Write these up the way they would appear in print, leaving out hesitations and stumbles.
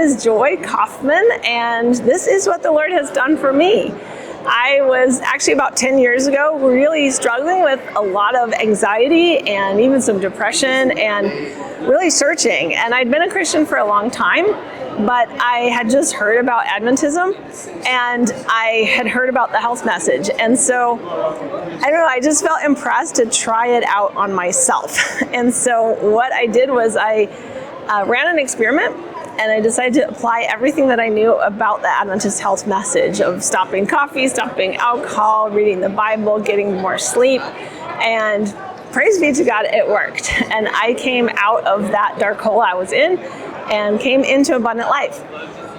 is Joy Kaufman, and this is what the Lord has done for me. I was actually about 10 years ago really struggling with a lot of anxiety and even some depression and really searching. And I'd been a Christian for a long time, but I had just heard about Adventism and I had heard about the health message. And so, I don't know, I just felt impressed to try it out on myself. And so what I did was I ran an experiment. And I decided to apply everything that I knew about the Adventist health message of stopping coffee, stopping alcohol, reading the Bible, getting more sleep. And praise be to God, it worked. And I came out of that dark hole I was in and came into abundant life.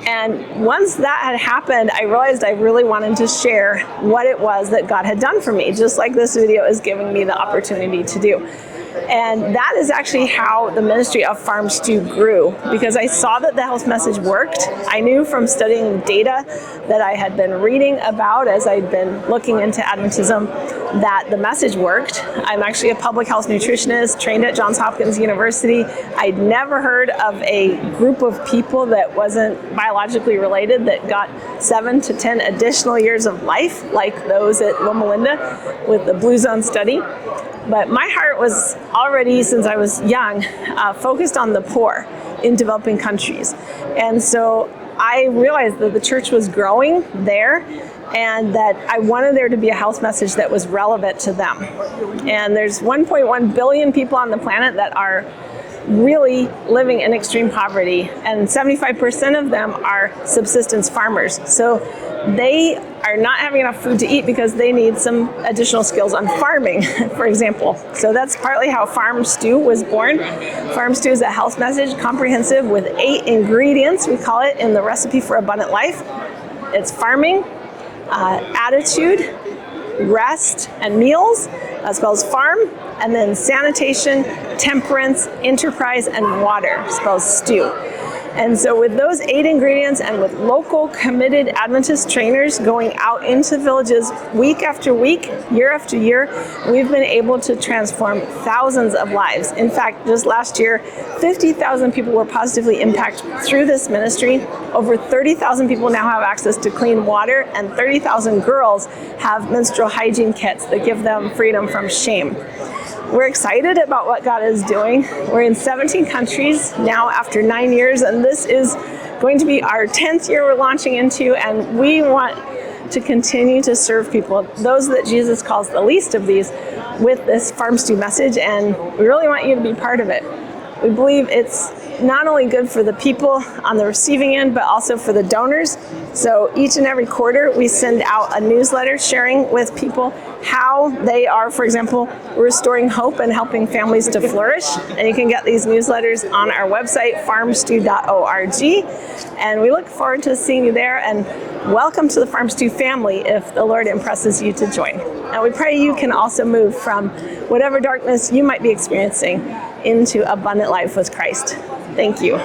And once that had happened, I realized I really wanted to share what it was that God had done for me, just like this video is giving me the opportunity to do. And that is actually how the ministry of Farm Stew grew, because I saw that the health message worked. I knew from studying data that I had been reading about as I'd been looking into Adventism that the message worked. I'm actually a public health nutritionist trained at Johns Hopkins University. I'd never heard of a group of people that wasn't biologically related that got 7 to 10 additional years of life, like those at Loma Linda with the Blue Zone study. But my heart was already, since I was young, focused on the poor in developing countries. And so I realized that the church was growing there and that I wanted there to be a health message that was relevant to them. And there's 1.1 billion people on the planet that are really living in extreme poverty, and 75% of them are subsistence farmers. So they are not having enough food to eat because they need some additional skills on farming, for example. So that's partly how Farm Stew was born. Farm Stew is a health message, comprehensive, with 8 ingredients, we call it, in the recipe for abundant life. It's farming, attitude, rest, and meals. That spells farm. And then sanitation, temperance, enterprise, and water spells stew. And so with those 8 ingredients and with local committed Adventist trainers going out into villages week after week, year after year, we've been able to transform thousands of lives. In fact, just last year, 50,000 people were positively impacted through this ministry. Over 30,000 people now have access to clean water, and 30,000 girls have menstrual hygiene kits that give them freedom from shame. We're excited about what God is doing. We're in 17 countries now after 9 years, and this is going to be our 10th year we're launching into, and we want to continue to serve people, those that Jesus calls the least of these, with this Farm Stew message, and we really want you to be part of it. We believe it's not only good for the people on the receiving end, but also for the donors. So each and every quarter, we send out a newsletter sharing with people how they are, for example, restoring hope and helping families to flourish. And you can get these newsletters on our website, farmstew.org. And we look forward to seeing you there, and welcome to the Farm Stew family if the Lord impresses you to join. And we pray you can also move from whatever darkness you might be experiencing into abundant life with Christ. Thank you.